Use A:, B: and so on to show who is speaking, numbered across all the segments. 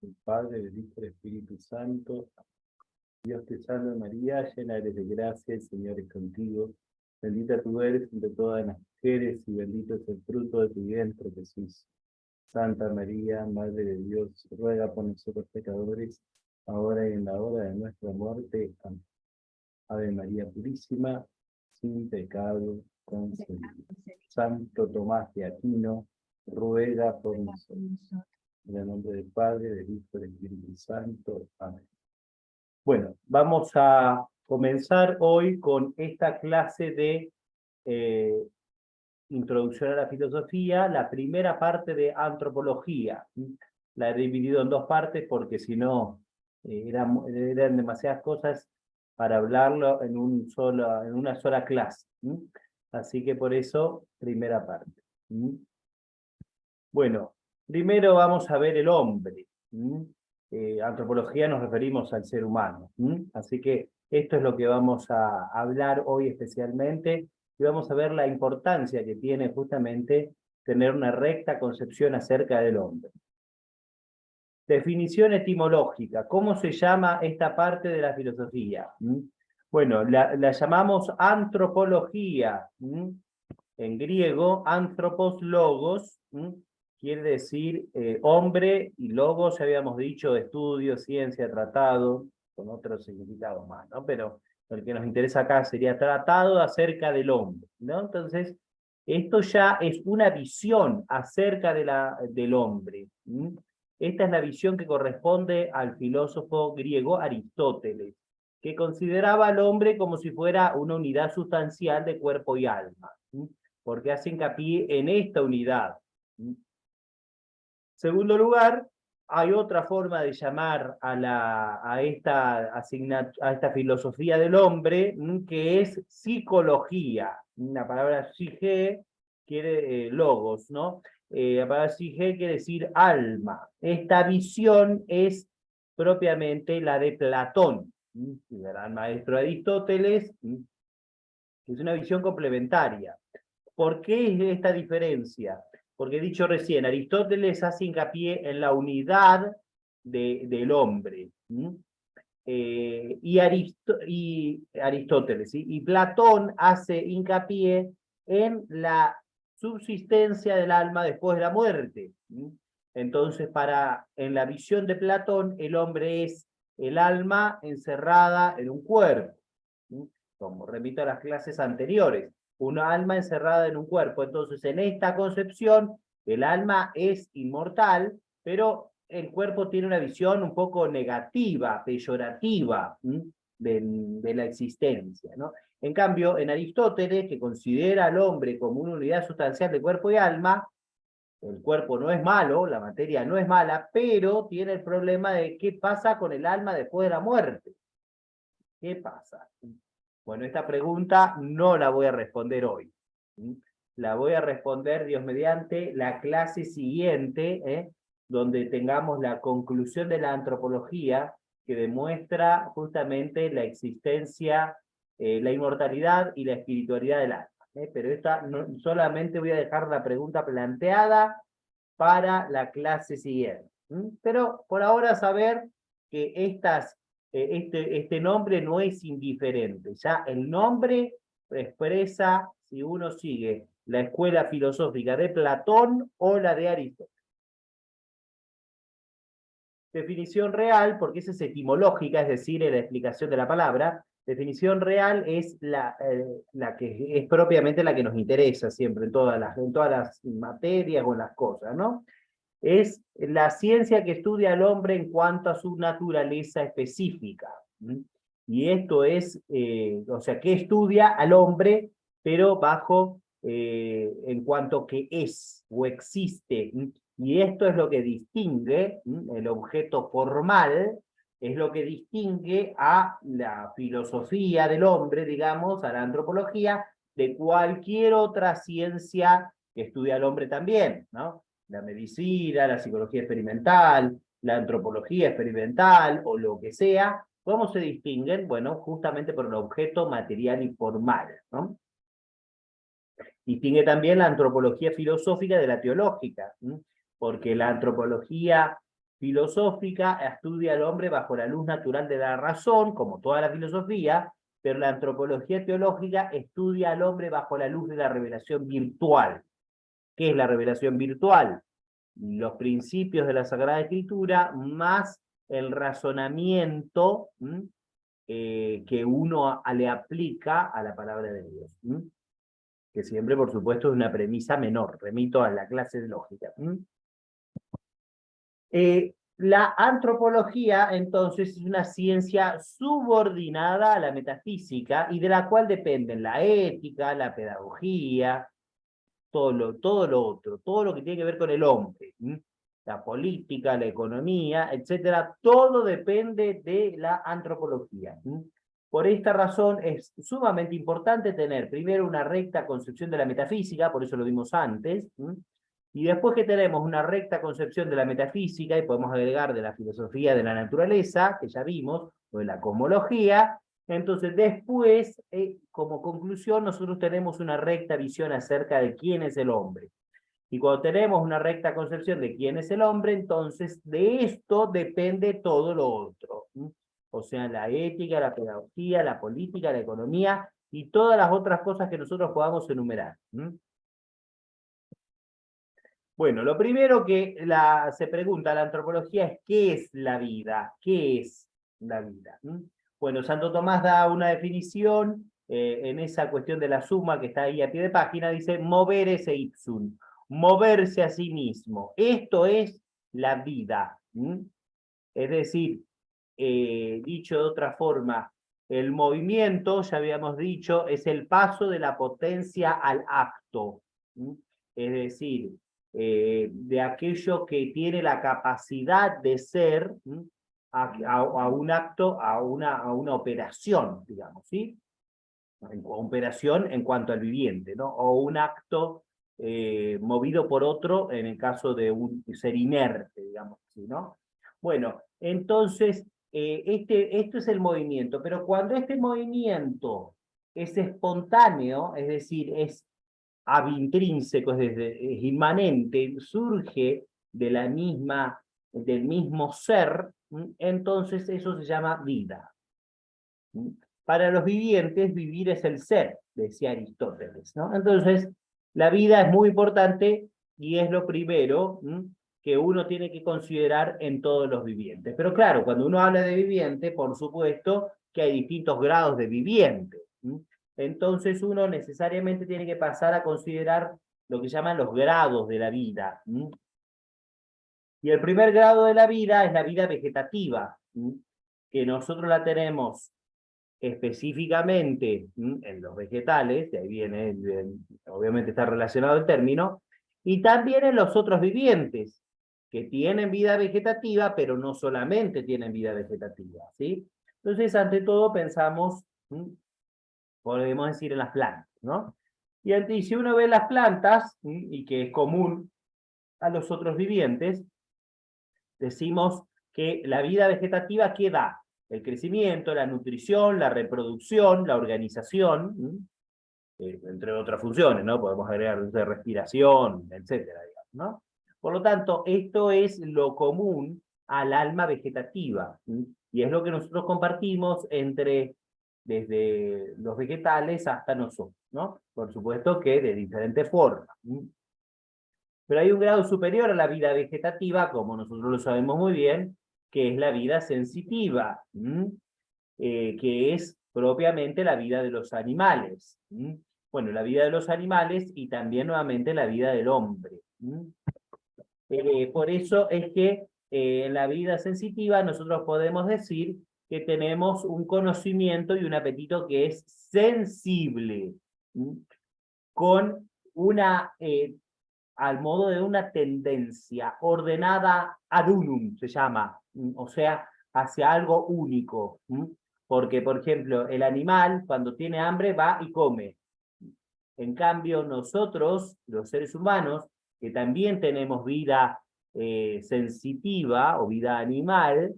A: del Padre, del Hijo y del Espíritu Santo. Dios te salve María, llena eres de gracia, el Señor es contigo. Bendita tú eres entre todas las mujeres, y bendito es el fruto de tu vientre, Jesús. Santa María, Madre de Dios, ruega por nosotros pecadores, ahora y en la hora de nuestra muerte. Amén. Ave María Purísima, sin pecado concebida. Santo Tomás de Aquino, ruega por nosotros. En el nombre del Padre, del Hijo y del Espíritu Santo. Amén. Bueno, vamos a comenzar hoy con esta clase de introducción a la filosofía, la primera parte de antropología. La he dividido en dos partes porque si no eran demasiadas cosas para hablarlo en una sola clase. Así que por eso, primera parte. Bueno, primero vamos a ver el hombre. Antropología nos referimos al ser humano. Así que esto es lo que vamos a hablar hoy especialmente, y vamos a ver la importancia que tiene justamente tener una recta concepción acerca del hombre. Definición etimológica. ¿Cómo se llama esta parte de la filosofía? Bueno, la llamamos antropología. En griego, anthropos logos, quiere decir hombre, y logos, habíamos dicho, estudio, ciencia, tratado, con otros significados más, ¿no? Pero el que nos interesa acá sería tratado acerca del hombre, ¿no? Entonces, esto ya es una visión acerca del hombre. Esta es la visión que corresponde al filósofo griego Aristóteles, que consideraba al hombre como si fuera una unidad sustancial de cuerpo y alma, porque hace hincapié en esta unidad. Segundo lugar, hay otra forma de llamar a esta filosofía del hombre, que es psicología. La palabra psique quiere logos, ¿no? La palabra psique quiere decir alma. Esta visión es propiamente la de Platón, el gran maestro Aristóteles, es una visión complementaria. ¿Por qué es esta diferencia? Porque he dicho recién, Aristóteles hace hincapié en la unidad del hombre. Y Aristóteles, ¿sí? Y Platón hace hincapié en la subsistencia del alma después de la muerte. Entonces, en la visión de Platón, el hombre es el alma encerrada en un cuerpo. Como remito a las clases anteriores, una alma encerrada en un cuerpo. Entonces, en esta concepción, el alma es inmortal, pero el cuerpo tiene una visión un poco negativa, peyorativa de la existencia, ¿no? En cambio, en Aristóteles, que considera al hombre como una unidad sustancial de cuerpo y alma, el cuerpo no es malo, la materia no es mala, pero tiene el problema de qué pasa con el alma después de la muerte. ¿Qué pasa? Bueno, esta pregunta no la voy a responder hoy. La voy a responder, Dios mediante, la clase siguiente, donde tengamos la conclusión de la antropología que demuestra justamente la existencia, la inmortalidad y la espiritualidad del alma. Pero esta solamente voy a dejar la pregunta planteada para la clase siguiente. Pero por ahora saber que este nombre no es indiferente. Ya el nombre expresa si uno sigue la escuela filosófica de Platón o la de Aristóteles. Definición real, porque esa es etimológica, es decir, la explicación de la palabra. Definición real es la que es propiamente la que nos interesa siempre en todas las materias o en las cosas, ¿no? Es la ciencia que estudia al hombre en cuanto a su naturaleza específica. Y esto es, o sea, que estudia al hombre, pero en cuanto que es o existe. Y esto es lo que distingue, el objeto formal, es lo que distingue a la filosofía del hombre, digamos, a la antropología, de cualquier otra ciencia que estudia al hombre también, ¿no? La medicina, la psicología experimental, la antropología experimental o lo que sea. ¿Cómo se distinguen? Bueno, justamente por el objeto material y formal, ¿no? Distingue también la antropología filosófica de la teológica, porque la antropología filosófica estudia al hombre bajo la luz natural de la razón, como toda la filosofía, pero la antropología teológica estudia al hombre bajo la luz de la revelación virtual. ¿Qué es la revelación virtual? Los principios de la Sagrada Escritura más el razonamiento que uno le aplica a la palabra de Dios. Que siempre, por supuesto, es una premisa menor. Remito a la clase de lógica. La antropología, entonces, es una ciencia subordinada a la metafísica y de la cual dependen la ética, la pedagogía, todo lo otro, todo lo que tiene que ver con el hombre, la política, la economía, etcétera, todo depende de la antropología. Por esta razón es sumamente importante tener primero una recta concepción de la metafísica, por eso lo vimos antes, y después que tenemos una recta concepción de la metafísica, y podemos agregar de la filosofía de la naturaleza, que ya vimos, o de la cosmología, entonces después, como conclusión, nosotros tenemos una recta visión acerca de quién es el hombre. Y cuando tenemos una recta concepción de quién es el hombre, entonces de esto depende todo lo otro. O sea, la ética, la pedagogía, la política, la economía y todas las otras cosas que nosotros podamos enumerar. Bueno, lo primero que se pregunta la antropología es ¿qué es la vida? ¿Qué es la vida? Bueno, Santo Tomás da una definición en esa cuestión de la suma que está ahí a pie de página, dice movere se ipsum, moverse a sí mismo. Esto es la vida. Es decir, dicho de otra forma, el movimiento, ya habíamos dicho, es el paso de la potencia al acto. Es decir, de aquello que tiene la capacidad de ser a un acto, a una operación, digamos, ¿sí? Operación en cuanto al viviente, ¿no? O un acto movido por otro en el caso de un ser inerte, digamos así, ¿no? Bueno, entonces, esto es el movimiento, pero cuando este movimiento es espontáneo, es decir, es intrínseco, es inmanente, surge de del mismo ser, entonces eso se llama vida. Para los vivientes, vivir es el ser, decía Aristóteles, ¿no? Entonces, la vida es muy importante y es lo primero que uno tiene que considerar en todos los vivientes. Pero claro, cuando uno habla de viviente, por supuesto que hay distintos grados de viviente. Entonces uno necesariamente tiene que pasar a considerar lo que llaman los grados de la vida. Y el primer grado de la vida es la vida vegetativa, que nosotros la tenemos específicamente en los vegetales, de ahí viene, obviamente está relacionado el término, y también en los otros vivientes, que tienen vida vegetativa, pero no solamente tienen vida vegetativa, ¿sí? Entonces, ante todo, pensamos, podemos decir, en las plantas, ¿no? Y si uno ve las plantas, y que es común a los otros vivientes, decimos que la vida vegetativa, ¿qué da? El crecimiento, la nutrición, la reproducción, la organización, entre otras funciones, ¿no? Podemos agregar de respiración, etcétera, digamos, ¿no? Por lo tanto, esto es lo común al alma vegetativa, y es lo que nosotros compartimos desde los vegetales hasta nosotros, ¿no? Por supuesto que de diferentes formas. Pero hay un grado superior a la vida vegetativa, como nosotros lo sabemos muy bien, que es la vida sensitiva, que es propiamente la vida de los animales. Bueno, la vida de los animales y también nuevamente la vida del hombre. Por eso es que en la vida sensitiva nosotros podemos decir que tenemos un conocimiento y un apetito que es sensible, con al modo de una tendencia ordenada ad unum, se llama, o sea, hacia algo único. Porque, por ejemplo, el animal, cuando tiene hambre, va y come. En cambio, nosotros, los seres humanos, que también tenemos vida sensitiva o vida animal,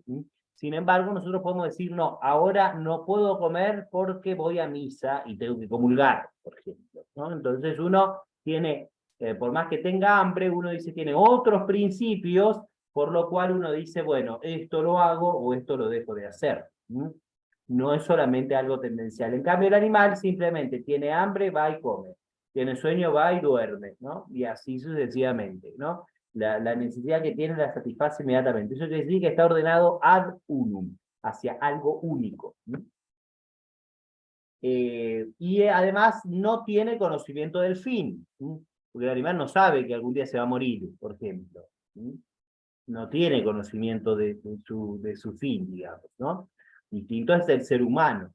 A: sin embargo, nosotros podemos decir, no, ahora no puedo comer porque voy a misa y tengo que comulgar, por ejemplo, ¿no? Entonces uno tiene, por más que tenga hambre, uno dice, tiene otros principios por lo cual uno dice, bueno, esto lo hago o esto lo dejo de hacer. No es solamente algo tendencial. En cambio, el animal simplemente tiene hambre, va y come. Tiene sueño, va y duerme, ¿no? Y así sucesivamente, ¿no? La necesidad que tiene la satisface inmediatamente. Eso quiere decir que está ordenado ad unum, hacia algo único. Y además no tiene conocimiento del fin, porque el animal no sabe que algún día se va a morir, por ejemplo. No tiene conocimiento de su fin, digamos, ¿no? Distinto es el ser humano.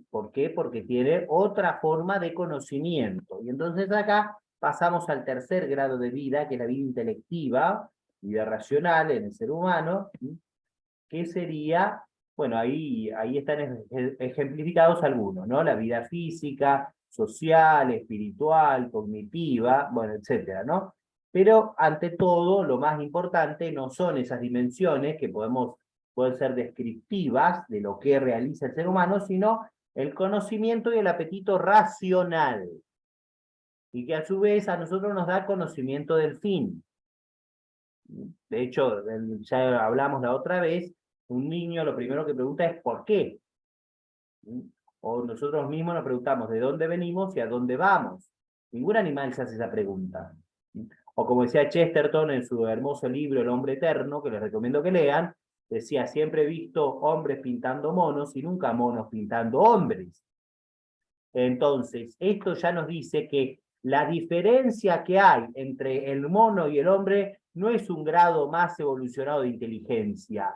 A: ¿Por qué? Porque tiene otra forma de conocimiento. Y entonces acá pasamos al tercer grado de vida, que es la vida intelectiva, vida racional en el ser humano, que sería, bueno, ahí están ejemplificados algunos, ¿no? La vida física, social, espiritual, cognitiva, bueno, etcétera, ¿no? Pero ante todo, lo más importante no son esas dimensiones que pueden ser descriptivas de lo que realiza el ser humano, sino el conocimiento y el apetito racional, y que a su vez a nosotros nos da conocimiento del fin. De hecho, ya hablamos la otra vez, un niño lo primero que pregunta es ¿por qué? O nosotros mismos nos preguntamos de dónde venimos y a dónde vamos. Ningún animal se hace esa pregunta. O como decía Chesterton en su hermoso libro El hombre eterno, que les recomiendo que lean, decía, siempre he visto hombres pintando monos y nunca monos pintando hombres. Entonces, esto ya nos dice que la diferencia que hay entre el mono y el hombre no es un grado más evolucionado de inteligencia.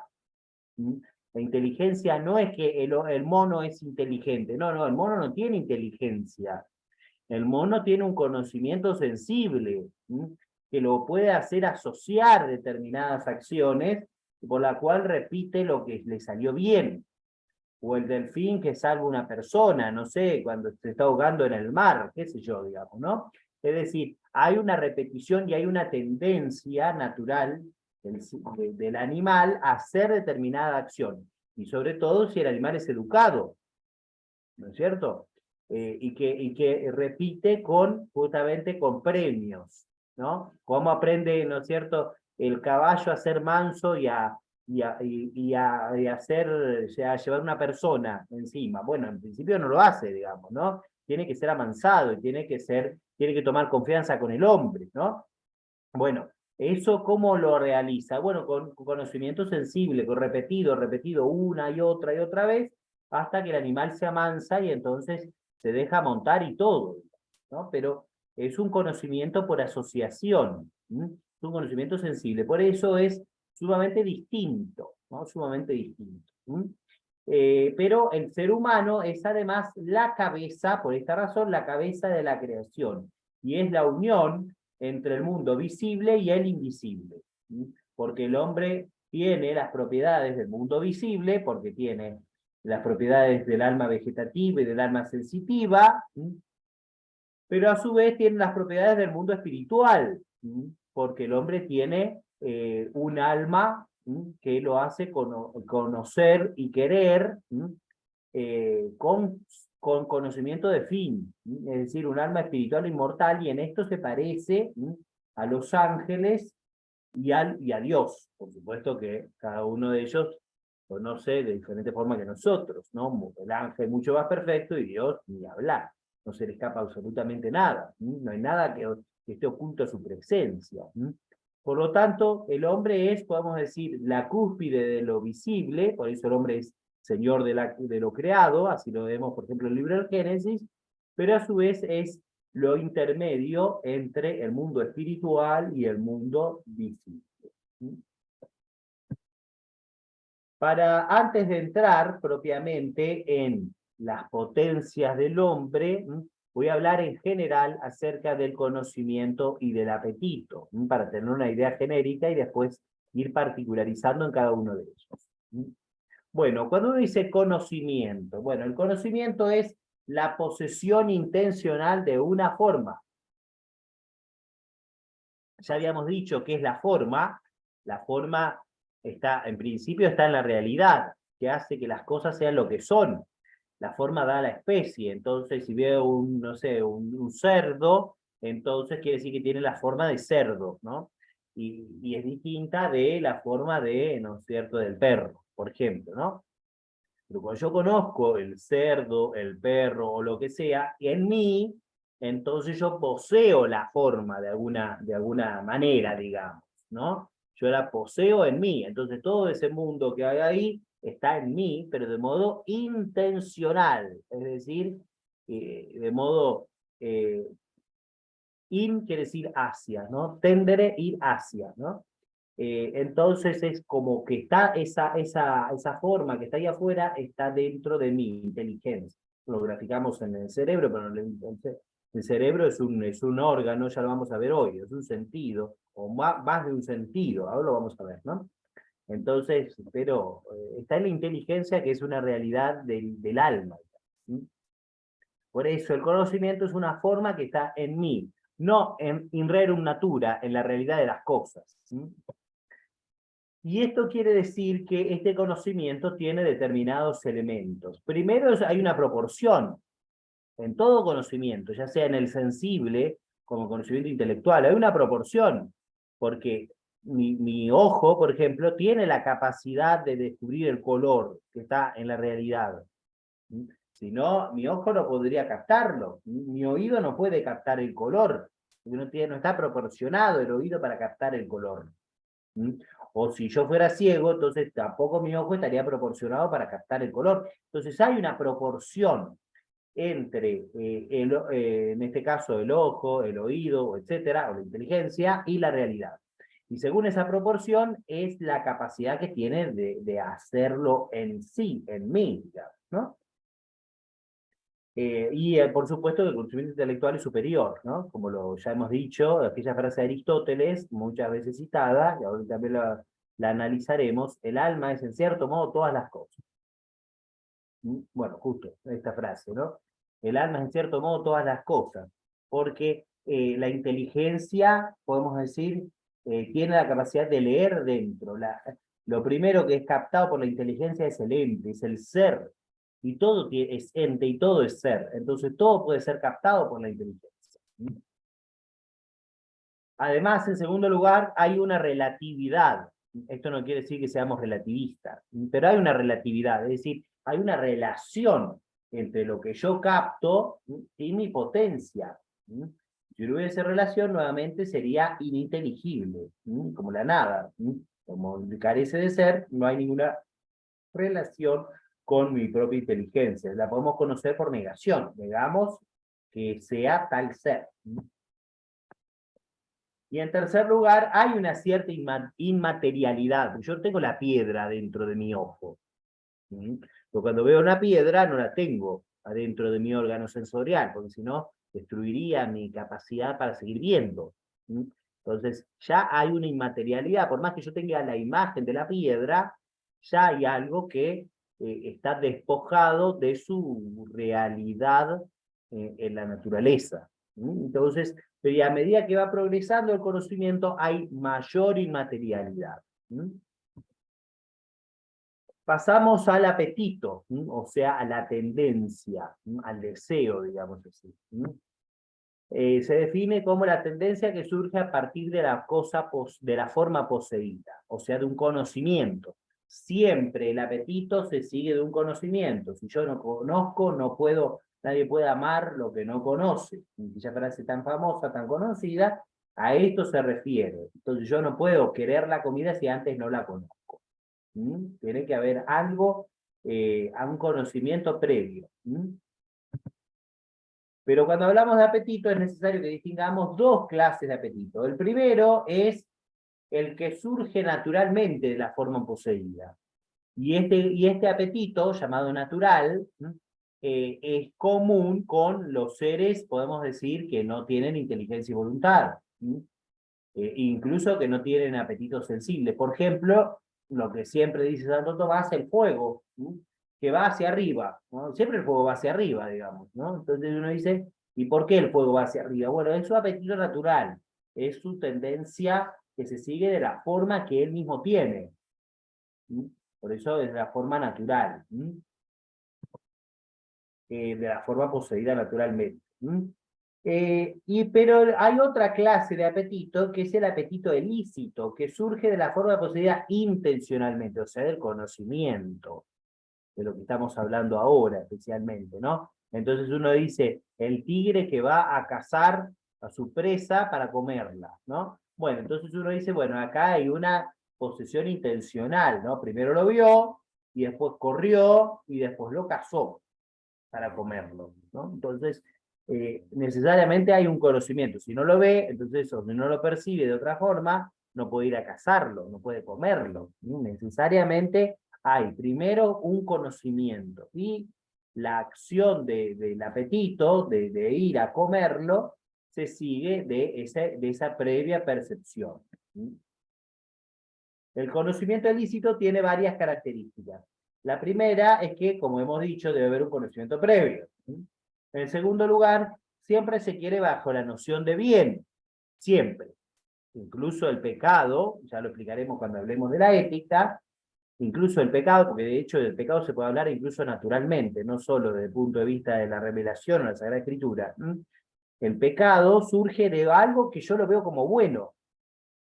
A: La inteligencia no es que el mono es inteligente, no, el mono no tiene inteligencia. El mono tiene un conocimiento sensible, que lo puede hacer asociar determinadas acciones, por la cual repite lo que le salió bien. O el delfín que salva a una persona, no sé, cuando se está ahogando en el mar, qué sé yo, digamos, ¿no? Es decir, hay una repetición y hay una tendencia natural del animal a hacer determinada acción. Y sobre todo si el animal es educado, ¿no es cierto? Y que repite justamente con premios, ¿no? ¿Cómo aprende, ¿no es cierto?, el caballo a ser manso y a hacer, o sea, a llevar una persona encima? Bueno, en principio no lo hace, digamos, ¿no? Tiene que ser amansado y tiene que tomar confianza con el hombre, ¿no? Bueno, ¿eso cómo lo realiza? Bueno, con conocimiento sensible, con repetido una y otra vez, hasta que el animal se amansa y entonces se deja montar y todo, ¿no? Pero es un conocimiento por asociación, es un conocimiento sensible, por eso es sumamente distinto, ¿no? Sumamente distinto. Pero el ser humano es además la cabeza, por esta razón, la cabeza de la creación, y es la unión entre el mundo visible y el invisible. Porque el hombre tiene las propiedades del mundo visible, porque tiene las propiedades del alma vegetativa y del alma sensitiva, pero a su vez tiene las propiedades del mundo espiritual, porque el hombre tiene un alma que lo hace conocer y querer con conocimiento de fin, es decir, un alma espiritual inmortal, y en esto se parece a los ángeles y a Dios. Por supuesto que cada uno de ellos conoce de diferente forma que nosotros, ¿no? El ángel mucho más perfecto y Dios ni hablar. No se le escapa absolutamente nada. No hay nada que esté oculto a su presencia. Por lo tanto, el hombre es, podemos decir, la cúspide de lo visible, por eso el hombre es señor de lo creado, así lo vemos, por ejemplo, en el libro del Génesis, pero a su vez es lo intermedio entre el mundo espiritual y el mundo visible. Antes de entrar propiamente en las potencias del hombre, voy a hablar en general acerca del conocimiento y del apetito, para tener una idea genérica y después ir particularizando en cada uno de ellos. Bueno, cuando uno dice conocimiento, bueno, el conocimiento es la posesión intencional de una forma. Ya habíamos dicho que es la forma está, en principio está en la realidad, que hace que las cosas sean lo que son. La forma da a la especie, entonces si veo no sé, un cerdo, entonces quiere decir que tiene la forma de cerdo, ¿no? y es distinta de la forma de, ¿no es cierto?, del perro, por ejemplo, ¿no? Pero cuando yo conozco el cerdo, el perro o lo que sea, en mí, entonces yo poseo la forma de alguna manera, digamos, ¿no? Yo la poseo en mí, entonces todo ese mundo que hay ahí está en mí, pero de modo intencional, es decir, de modo in quiere decir hacia, ¿no? Tendere, ir hacia, ¿no? Entonces es como que está esa forma que está ahí afuera, está dentro de mi inteligencia. Lo graficamos en el cerebro, pero el cerebro es un órgano, ya lo vamos a ver hoy, es un sentido, o más de un sentido, ahora lo vamos a ver, ¿no? Entonces, pero está en la inteligencia que es una realidad del alma. ¿Sí? Por eso el conocimiento es una forma que está en mí, no en in rerum natura, en la realidad de las cosas. ¿Sí? Y esto quiere decir que este conocimiento tiene determinados elementos. Primero hay una proporción en todo conocimiento, ya sea en el sensible como conocimiento intelectual, hay una proporción, porque mi ojo, por ejemplo, tiene la capacidad de descubrir el color que está en la realidad. Si no, mi ojo no podría captarlo, mi oído no puede captar el color, porque no está proporcionado el oído para captar el color. O si yo fuera ciego, entonces tampoco mi ojo estaría proporcionado para captar el color. Entonces hay una proporción entre, en este caso, el ojo, el oído, etcétera, o la inteligencia, y la realidad. Y según esa proporción es la capacidad que tiene de hacerlo en sí, en mí, ¿no? Por supuesto, el conocimiento intelectual es superior, ¿no? Como ya hemos dicho, aquella frase de Aristóteles, muchas veces citada, y ahora también la analizaremos, el alma es en cierto modo todas las cosas. Bueno, justo esta frase, ¿no? El alma es en cierto modo todas las cosas, porque la inteligencia, podemos decir, tiene la capacidad de leer dentro. Lo primero que es captado por la inteligencia es el ente, es el ser, y todo es ente y todo es ser. Entonces todo puede ser captado por la inteligencia. Además, en segundo lugar, hay una relatividad. Esto no quiere decir que seamos relativistas, pero hay una relatividad, es decir, hay una relación entre lo que yo capto y mi potencia. Si no hubiese relación, nuevamente sería ininteligible, como la nada. Como carece de ser, no hay ninguna relación con mi propia inteligencia. La podemos conocer por negación. Negamos que sea tal ser. Y en tercer lugar, hay una cierta inmaterialidad. Yo tengo la piedra dentro de mi ojo. Pero cuando veo una piedra, no la tengo adentro de mi órgano sensorial, porque si no, destruiría mi capacidad para seguir viendo. Entonces, ya hay una inmaterialidad. Por más que yo tenga la imagen de la piedra, ya hay algo que está despojado de su realidad en la naturaleza. Entonces, pero a medida que va progresando el conocimiento, hay mayor inmaterialidad. Pasamos al apetito, o sea, a la tendencia, al deseo, digamos así. Se define como la tendencia que surge a partir de la de la forma poseída, o sea, de un conocimiento. Siempre el apetito se sigue de un conocimiento. Si yo no conozco, no puedo, nadie puede amar lo que no conoce. Esa frase tan famosa, tan conocida, a esto se refiere. Entonces yo no puedo querer la comida si antes no la conozco. Tiene que haber algo, a un conocimiento previo. Pero cuando hablamos de apetito es necesario que distingamos dos clases de apetito. El primero es el que surge naturalmente de la forma poseída. Y este apetito, llamado natural, es común con los seres, podemos decir, que no tienen inteligencia y voluntad. Incluso que no tienen apetito sensible. Por ejemplo, lo que siempre dice Santo Tomás, el fuego, que va hacia arriba, ¿no? Siempre el fuego va hacia arriba, digamos, ¿no? Entonces uno dice, ¿y por qué el fuego va hacia arriba? Bueno, es su apetito natural, es su tendencia que se sigue de la forma que él mismo tiene. Por eso es la forma natural, de la forma poseída naturalmente. Pero hay otra clase de apetito que es el apetito ilícito, que surge de la forma poseída intencionalmente, o sea, del conocimiento, de lo que estamos hablando ahora especialmente, ¿no? Entonces uno dice, el tigre que va a cazar a su presa para comerla, ¿no? Bueno, entonces uno dice, bueno, acá hay una posesión intencional, ¿no? Primero lo vio, y después corrió, y después lo cazó para comerlo, ¿no? Entonces, necesariamente hay un conocimiento. Si no lo ve, entonces, o si no lo percibe de otra forma, no puede ir a cazarlo, no puede comerlo. ¿Sí? Necesariamente hay primero un conocimiento y la acción del apetito, de ir a comerlo, se sigue de esa previa percepción. ¿Sí? El conocimiento ilícito tiene varias características. La primera es que, como hemos dicho, debe haber un conocimiento previo. En segundo lugar, siempre se quiere bajo la noción de bien, siempre. Incluso el pecado, ya lo explicaremos cuando hablemos de la ética, incluso el pecado, porque de hecho del pecado se puede hablar incluso naturalmente, no solo desde el punto de vista de la revelación o la Sagrada Escritura. El pecado surge de algo que yo lo veo como bueno,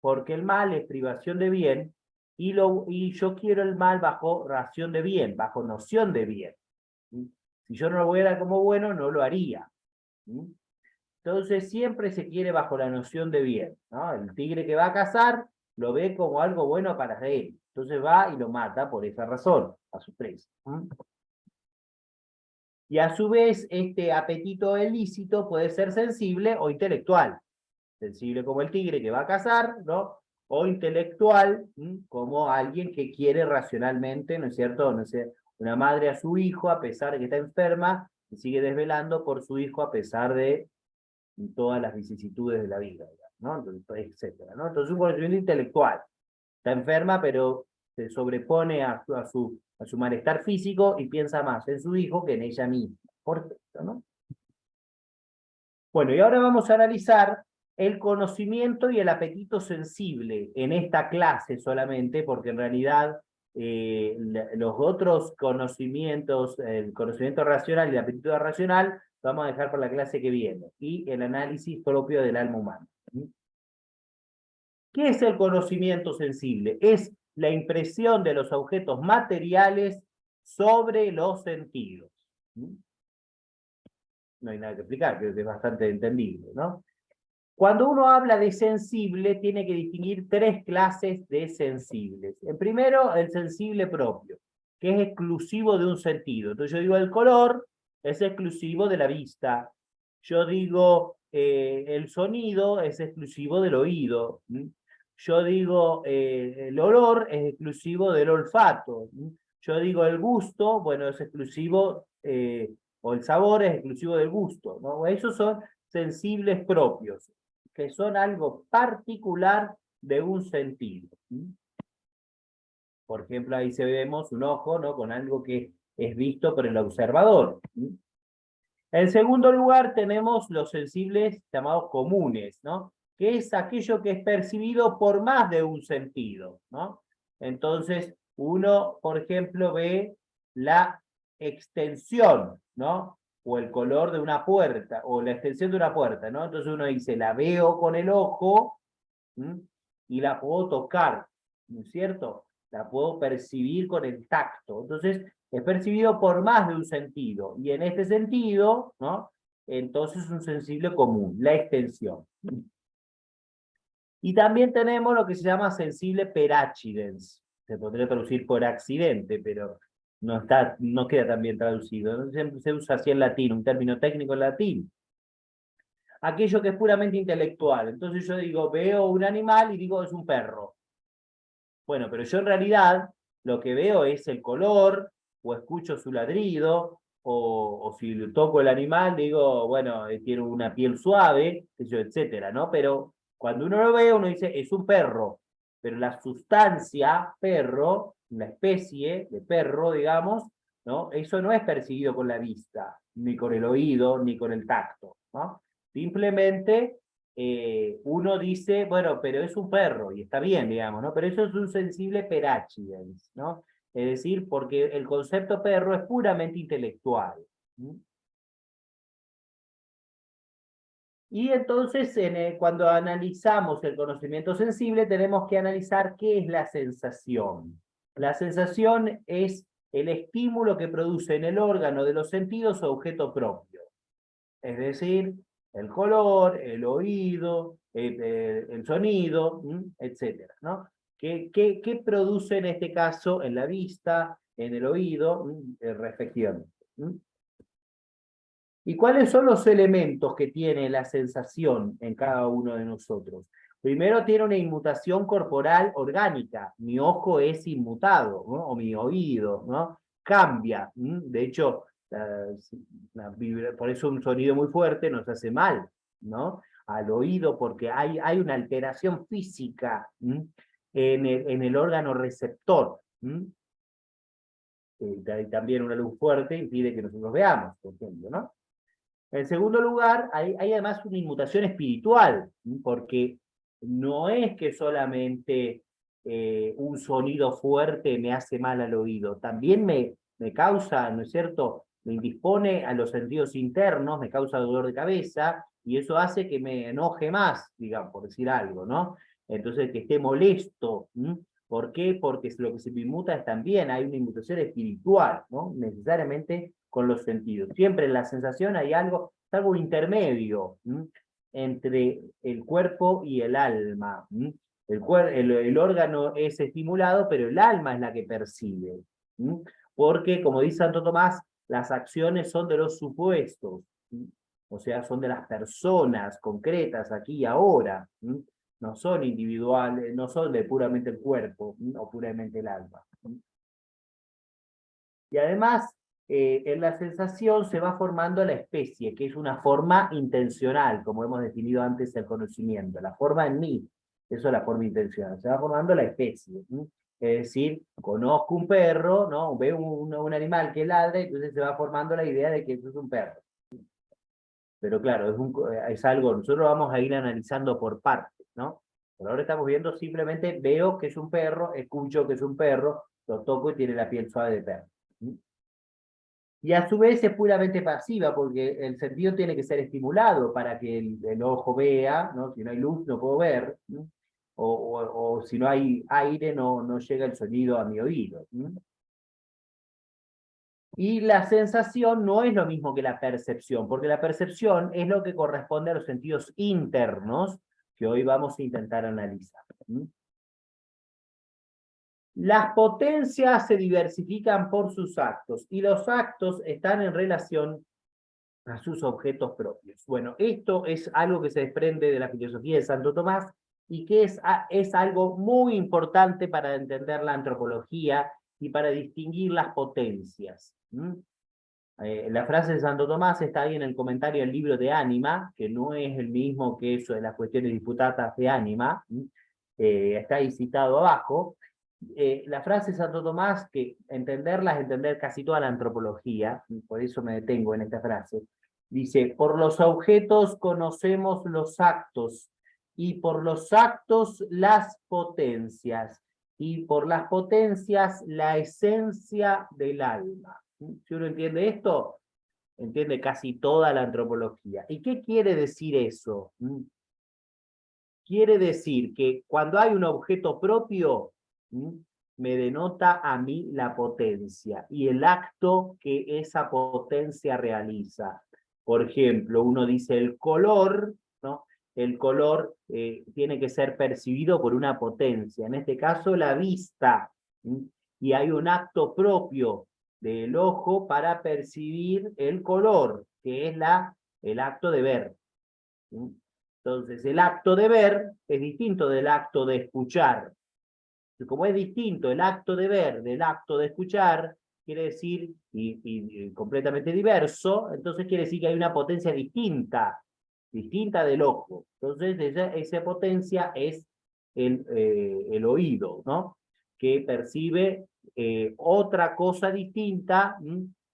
A: porque el mal es privación de bien, y yo quiero el mal bajo ración de bien, bajo noción de bien. Si yo no lo voy a dar como bueno, no lo haría. Entonces siempre se quiere bajo la noción de bien, ¿no? El tigre que va a cazar lo ve como algo bueno para él. Entonces va y lo mata por esa razón, a su presa. Y a su vez, este apetito ilícito puede ser sensible o intelectual. Sensible como el tigre que va a cazar, ¿no? O intelectual, como alguien que quiere racionalmente, ¿no es cierto? No sé, una madre a su hijo, a pesar de que está enferma, y sigue desvelando por su hijo a pesar de todas las vicisitudes de la vida, ¿no? Entonces, etcétera, ¿no? Entonces, un conocimiento intelectual. Está enferma, pero se sobrepone a su malestar físico y piensa más en su hijo que en ella misma. Perfecto, ¿no? Bueno, y ahora vamos a analizar el conocimiento y el apetito sensible en esta clase solamente, porque en realidad los otros conocimientos, el conocimiento racional y el apetito racional, lo vamos a dejar para la clase que viene, y el análisis propio del alma humana. ¿Qué es el conocimiento sensible? Es la impresión de los objetos materiales sobre los sentidos. No hay nada que explicar, creo que es bastante entendible, ¿no? Cuando uno habla de sensible, tiene que distinguir tres clases de sensibles. En primero, el sensible propio, que es exclusivo de un sentido. Entonces yo digo, el color es exclusivo de la vista. Yo digo, el sonido es exclusivo del oído. Yo digo, el olor es exclusivo del olfato. Yo digo, el gusto, bueno, es exclusivo, o el sabor es exclusivo del gusto, ¿no? Esos son sensibles propios, que son algo particular de un sentido. Por ejemplo, ahí se vemos un ojo, ¿no? Con algo que es visto por el observador. En segundo lugar, tenemos los sensibles llamados comunes, ¿no? Que es aquello que es percibido por más de un sentido, ¿no? Entonces, uno, por ejemplo, ve la extensión, ¿no? O el color de una puerta, o la extensión de una puerta, ¿no? Entonces uno dice, la veo con el ojo, y la puedo tocar, ¿no es cierto? La puedo percibir con el tacto. Entonces, es percibido por más de un sentido. Y en este sentido, ¿no? Entonces es un sensible común, la extensión. Y también tenemos lo que se llama sensible per accidens. Se podría traducir por accidente, pero no queda tan bien traducido. Se usa así en latín, un término técnico en latín. Aquello que es puramente intelectual. Entonces yo digo, veo un animal y digo, es un perro. Bueno, pero yo en realidad lo que veo es el color, o escucho su ladrido, o si toco el animal, digo, bueno, tiene una piel suave, etcétera, ¿no? Pero cuando uno lo ve, uno dice, es un perro. Pero la sustancia perro, la especie de perro, digamos, ¿no? Eso no es percibido con la vista, ni con el oído, ni con el tacto, ¿no? Simplemente uno dice, bueno, pero es un perro, y está bien, digamos, ¿no? Pero eso es un sensible per accidens, ¿no? Es decir, porque el concepto perro es puramente intelectual. Y entonces, cuando analizamos el conocimiento sensible, tenemos que analizar qué es la sensación. La sensación es el estímulo que produce en el órgano de los sentidos su objeto propio. Es decir, el color, el oído, el sonido, etcétera, ¿no? ¿Qué produce en este caso en la vista, en el oído, respectivamente? ¿Y cuáles son los elementos que tiene la sensación en cada uno de nosotros? Primero tiene una inmutación corporal orgánica. Mi ojo es inmutado, ¿no? O mi oído, ¿no? Cambia. De hecho, por eso un sonido muy fuerte nos hace mal, ¿no? Al oído, porque hay una alteración física en el órgano receptor. Y también una luz fuerte impide que nosotros veamos, por ejemplo, ¿no? En segundo lugar, hay además una inmutación espiritual, porque no es que solamente un sonido fuerte me hace mal al oído, también me causa, ¿no es cierto?, me indispone a los sentidos internos, me causa dolor de cabeza, y eso hace que me enoje más, digamos, por decir algo, ¿no? Entonces, que esté molesto. ¿Por qué? Porque lo que se me inmuta es también, hay una inmutación espiritual, ¿no? Necesariamente con los sentidos. Siempre en la sensación hay algo, algo intermedio entre el cuerpo y el alma. El órgano es estimulado, pero el alma es la que percibe. Porque, como dice Santo Tomás, las acciones son de los supuestos. O sea, son de las personas concretas aquí y ahora. No son individuales, no son de puramente el cuerpo o puramente el alma. Y además, en la sensación se va formando la especie, que es una forma intencional, como hemos definido antes el conocimiento. La forma en mí, eso es la forma intencional. Se va formando la especie. Es decir, conozco un perro, ¿no? Veo un animal que ladra, entonces se va formando la idea de que eso es un perro. Pero claro, es algo, nosotros vamos a ir analizando por partes, ¿no? Por ahora estamos viendo simplemente, veo que es un perro, escucho que es un perro, lo toco y tiene la piel suave de perro. Y a su vez es puramente pasiva, porque el sentido tiene que ser estimulado para que el ojo vea, ¿no? Si no hay luz no puedo ver, ¿no? O si no hay aire no llega el sonido a mi oído. Y la sensación no es lo mismo que la percepción, porque la percepción es lo que corresponde a los sentidos internos que hoy vamos a intentar analizar. Las potencias se diversifican por sus actos y los actos están en relación a sus objetos propios. Bueno, esto es algo que se desprende de la filosofía de Santo Tomás y que es algo muy importante para entender la antropología y para distinguir las potencias. La frase de Santo Tomás está ahí en el comentario del libro de Ánima, que no es el mismo que eso de las cuestiones disputadas de Ánima, está ahí citado abajo. La frase de Santo Tomás, que entenderla es entender casi toda la antropología, por eso me detengo en esta frase, dice, por los objetos conocemos los actos, y por los actos las potencias, y por las potencias la esencia del alma. Si uno entiende esto, entiende casi toda la antropología. ¿Y qué quiere decir eso? Quiere decir que cuando hay un objeto propio, me denota a mí la potencia y el acto que esa potencia realiza. Por ejemplo, uno dice el color, ¿no? El color tiene que ser percibido por una potencia, en este caso la vista. Y hay un acto propio del ojo para percibir el color, que es el acto de ver. Entonces, el acto de ver es distinto del acto de escuchar. Y como es distinto el acto de ver del acto de escuchar, quiere decir, y completamente diverso, entonces quiere decir que hay una potencia distinta del ojo. Entonces, esa potencia es el oído, ¿no? Que percibe otra cosa distinta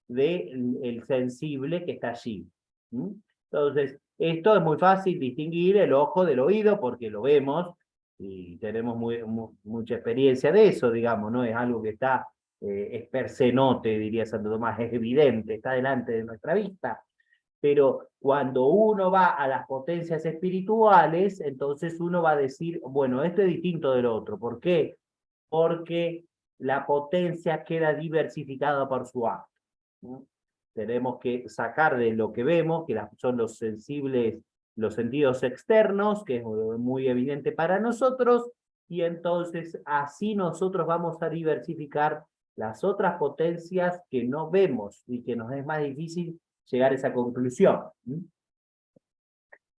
A: del sensible que está allí. Entonces, esto es muy fácil distinguir el ojo del oído porque lo vemos y tenemos mucha experiencia de eso, digamos, ¿no? Es algo que está, es per se note, diría Santo Tomás, es evidente, está delante de nuestra vista. Pero cuando uno va a las potencias espirituales, entonces uno va a decir, bueno, esto es distinto del otro. ¿Por qué? Porque la potencia queda diversificada por su acto, ¿no? Tenemos que sacar de lo que vemos, que son los sensibles, los sentidos externos, que es muy evidente para nosotros, y entonces así nosotros vamos a diversificar las otras potencias que no vemos y que nos es más difícil llegar a esa conclusión.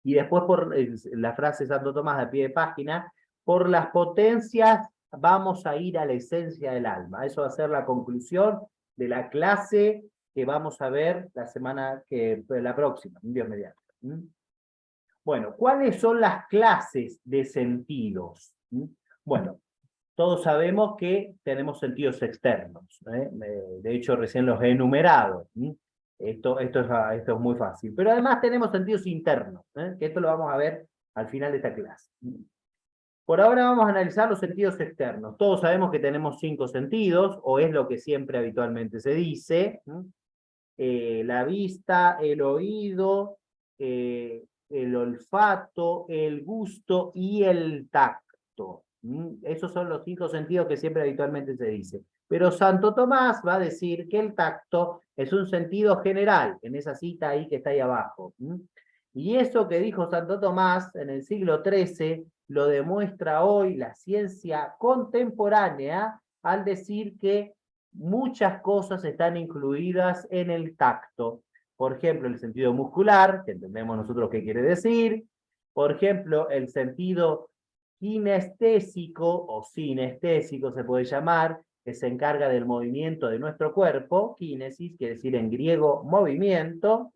A: Y después por la frase de Santo Tomás de pie de página, por las potencias vamos a ir a la esencia del alma. Eso va a ser la conclusión de la clase que vamos a ver la próxima, Dios mediante. Bueno, ¿cuáles son las clases de sentidos? Bueno, todos sabemos que tenemos sentidos externos, ¿eh? De hecho, recién los he enumerado. Esto es muy fácil. Pero además tenemos sentidos internos, ¿eh? Que esto lo vamos a ver al final de esta clase. Por ahora vamos a analizar los sentidos externos. Todos sabemos que tenemos 5 sentidos, o es lo que siempre habitualmente se dice. La vista, el oído, el olfato, el gusto y el tacto. Esos son los 5 sentidos que siempre habitualmente se dice. Pero Santo Tomás va a decir que el tacto es un sentido general, en esa cita ahí que está ahí abajo. Y eso que dijo Santo Tomás en el siglo XIII lo demuestra hoy la ciencia contemporánea al decir que muchas cosas están incluidas en el tacto. Por ejemplo, el sentido muscular, que entendemos nosotros qué quiere decir. Por ejemplo, el sentido kinestésico o sinestésico se puede llamar, que se encarga del movimiento de nuestro cuerpo. Kinesis quiere decir en griego movimiento.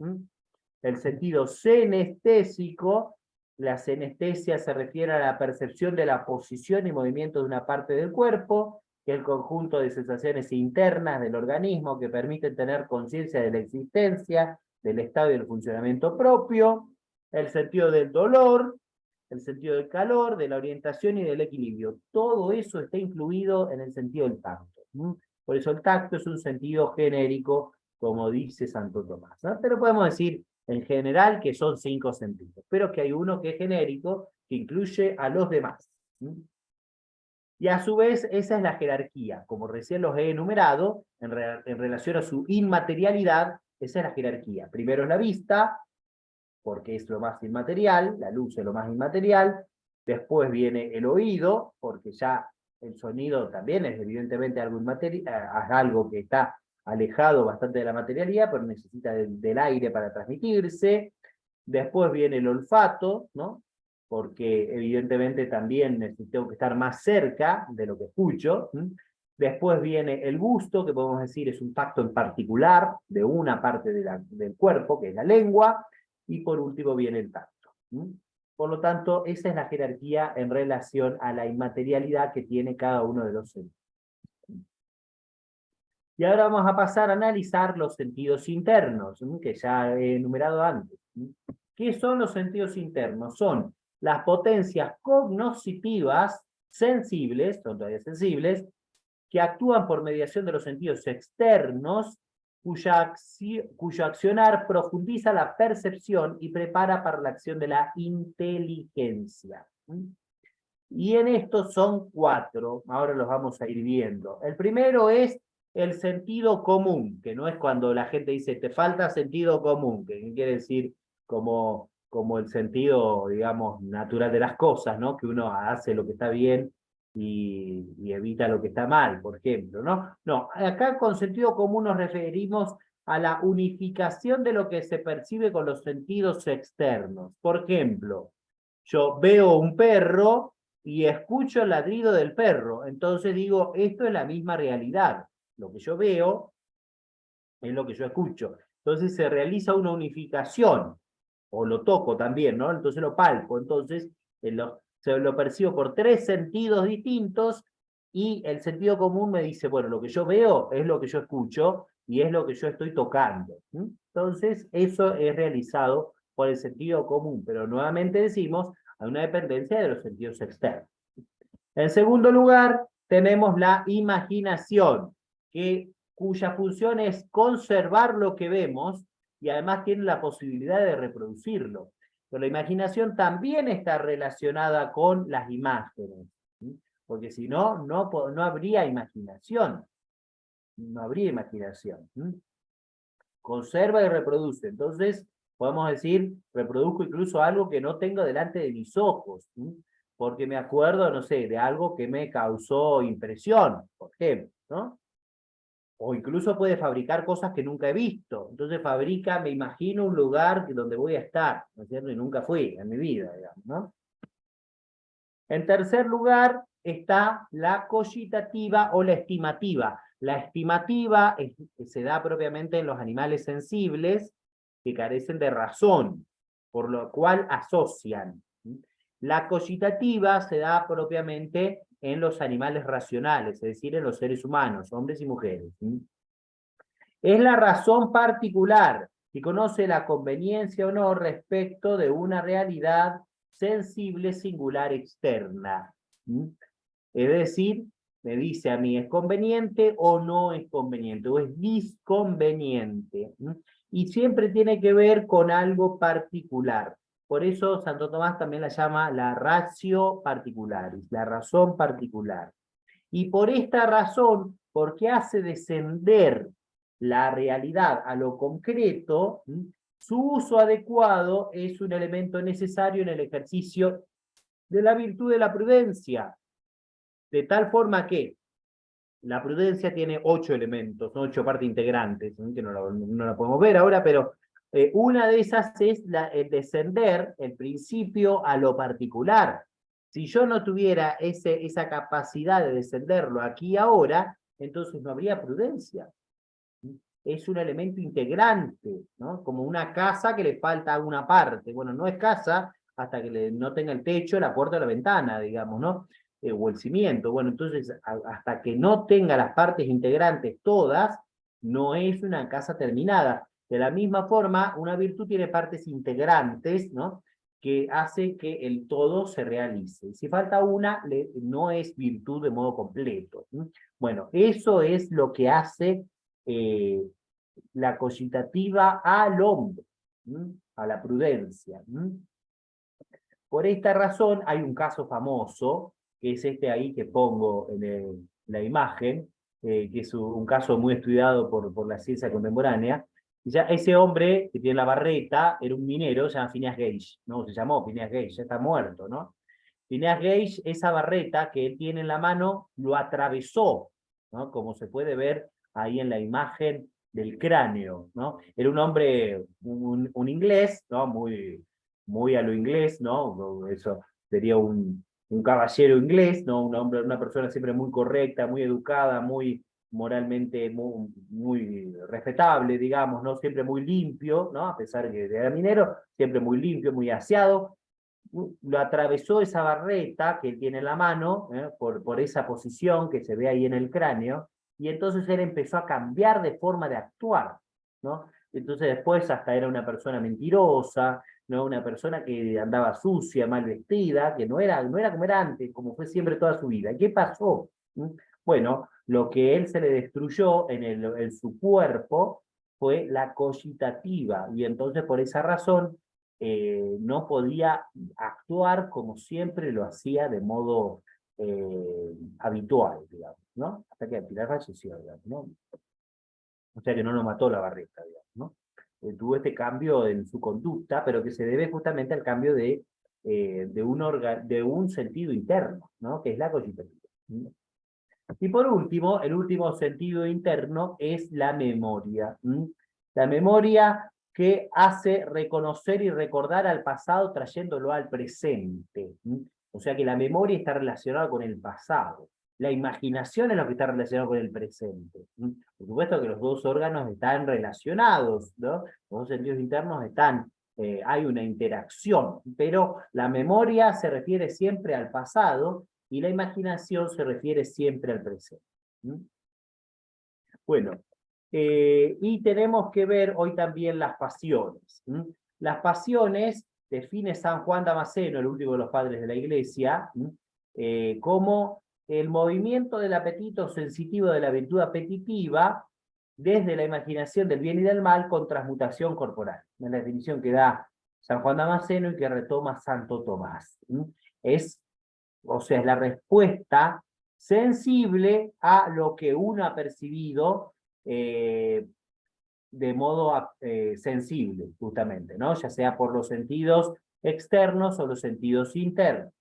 A: El sentido senestésico, la senestesia se refiere a la percepción de la posición y movimiento de una parte del cuerpo, que es el conjunto de sensaciones internas del organismo que permiten tener conciencia de la existencia, del estado y del funcionamiento propio. El sentido del dolor, el sentido del calor, de la orientación y del equilibrio. Todo eso está incluido en el sentido del tacto. Por eso el tacto es un sentido genérico, como dice Santo Tomás, ¿no? Pero podemos decir en general que son 5 sentidos, pero que hay uno que es genérico, que incluye a los demás. Y a su vez, esa es la jerarquía. Como recién los he enumerado, en relación a su inmaterialidad, esa es la jerarquía. Primero es la vista, porque es lo más inmaterial, la luz es lo más inmaterial. Después viene el oído, porque ya el sonido también es evidentemente algo inmaterial, algo que está alejado bastante de la materialidad, pero necesita del aire para transmitirse. Después viene el olfato, ¿no? Porque evidentemente también tengo que estar más cerca de lo que escucho. Después viene el gusto, que podemos decir es un tacto en particular de una parte del cuerpo, que es la lengua. Y por último viene el tacto. Por lo tanto, esa es la jerarquía en relación a la inmaterialidad que tiene cada uno de los sentidos. Y ahora vamos a pasar a analizar los sentidos internos, que ya he enumerado antes. ¿Qué son los sentidos internos? Son las potencias cognoscitivas sensibles, son todavía sensibles, que actúan por mediación de los sentidos externos, cuyo accionar profundiza la percepción y prepara para la acción de la inteligencia. Y en estos son 4, ahora los vamos a ir viendo. El primero es el sentido común, que no es cuando la gente dice, te falta sentido común, que quiere decir como el sentido, digamos, natural de las cosas, ¿no? Que uno hace lo que está bien y evita lo que está mal, por ejemplo, ¿no? No, acá con sentido común nos referimos a la unificación de lo que se percibe con los sentidos externos. Por ejemplo, yo veo un perro y escucho el ladrido del perro, entonces digo, esto es la misma realidad. Lo que yo veo es lo que yo escucho. Entonces se realiza una unificación, o lo toco también, ¿no? Entonces lo palpo, entonces se lo percibo por 3 sentidos distintos y el sentido común me dice, bueno, lo que yo veo es lo que yo escucho y es lo que yo estoy tocando. Entonces eso es realizado por el sentido común, pero nuevamente decimos, hay una dependencia de los sentidos externos. En segundo lugar, tenemos la imaginación, cuya función es conservar lo que vemos y además tiene la posibilidad de reproducirlo. Pero la imaginación también está relacionada con las imágenes, ¿sí? Porque si no, no habría imaginación. No habría imaginación. ¿Sí? Conserva y reproduce. Entonces, podemos decir, reproduzco incluso algo que no tengo delante de mis ojos, ¿sí? Porque me acuerdo, no sé, de algo que me causó impresión, por ejemplo, ¿no? O incluso puede fabricar cosas que nunca he visto. Entonces fabrica, me imagino un lugar donde voy a estar, ¿no es cierto? Y nunca fui en mi vida, digamos, ¿no? En tercer lugar está la cogitativa o la estimativa. La estimativa se da propiamente en los animales sensibles que carecen de razón, por lo cual asocian. La cogitativa se da propiamente en los animales racionales, es decir, en los seres humanos, hombres y mujeres. Es la razón particular que conoce la conveniencia o no respecto de una realidad sensible, singular, externa. Es decir, me dice a mí, ¿es conveniente o no es conveniente? ¿O es disconveniente? Y siempre tiene que ver con algo particular. Por eso Santo Tomás también la llama la ratio particularis, la razón particular. Y por esta razón, porque hace descender la realidad a lo concreto, su uso adecuado es un elemento necesario en el ejercicio de la virtud de la prudencia, de tal forma que la prudencia tiene 8 elementos, 8 partes integrantes, que no la podemos ver ahora, pero una de esas es el descender, el principio a lo particular. Si yo no tuviera esa capacidad de descenderlo aquí y ahora, entonces no habría prudencia. Es un elemento integrante, ¿no? Como una casa que le falta una parte. Bueno, no es casa hasta que no tenga el techo, la puerta o la ventana, digamos, ¿no? O el cimiento. Bueno, entonces, hasta que no tenga las partes integrantes todas, no es una casa terminada. De la misma forma, una virtud tiene partes integrantes, ¿no? Que hace que el todo se realice. Si falta una, no es virtud de modo completo. Bueno, eso es lo que hace la cogitativa al hombre, a la prudencia. Por esta razón hay un caso famoso, que es este ahí que pongo en la imagen, que es un caso muy estudiado por la ciencia contemporánea. Ya ese hombre que tiene la barreta era un minero, se llama Phineas Gage, ¿no? Se llamó Phineas Gage, ya está muerto, ¿no? Phineas Gage, esa barreta que él tiene en la mano, lo atravesó, ¿no? Como se puede ver ahí en la imagen del cráneo, ¿no? Era un hombre, un inglés, ¿no? Muy a lo inglés, ¿no? Eso sería un caballero inglés, ¿no? Un hombre, una persona siempre muy correcta, muy educada, muy moralmente muy respetable, digamos, ¿no? Siempre muy limpio, ¿no? A pesar de que era minero, siempre muy limpio, muy aseado. Lo atravesó esa barreta que él tiene en la mano, por esa posición que se ve ahí en el cráneo, y entonces él empezó a cambiar de forma de actuar, ¿no? Entonces después hasta era una persona mentirosa, ¿no? Una persona que andaba sucia, mal vestida, que no era como era antes, como fue siempre toda su vida. ¿Qué pasó? Bueno, lo que él se le destruyó en su cuerpo fue la cogitativa, y entonces por esa razón no podía actuar como siempre lo hacía de modo habitual, digamos, ¿no? Hasta que al final falleció, digamos, ¿no? O sea que no lo mató la barreta, digamos, ¿no? Tuvo este cambio en su conducta, pero que se debe justamente al cambio de un sentido interno, ¿no? Que es la cogitativa. Y por último, el último sentido interno es la memoria. La memoria que hace reconocer y recordar al pasado trayéndolo al presente. O sea que la memoria está relacionada con el pasado. La imaginación es lo que está relacionado con el presente. Por supuesto que los dos órganos están relacionados, ¿no? Los dos sentidos internos están, hay una interacción, pero la memoria se refiere siempre al pasado y la imaginación se refiere siempre al presente. Bueno, y tenemos que ver hoy también las pasiones. Las pasiones define San Juan Damasceno, el último de los padres de la Iglesia, como el movimiento del apetito sensitivo de la virtud apetitiva desde la imaginación del bien y del mal con transmutación corporal. Es la definición que da San Juan Damasceno y que retoma Santo Tomás. O sea, es la respuesta sensible a lo que uno ha percibido de modo sensible, justamente, ¿no? Ya sea por los sentidos externos o los sentidos internos.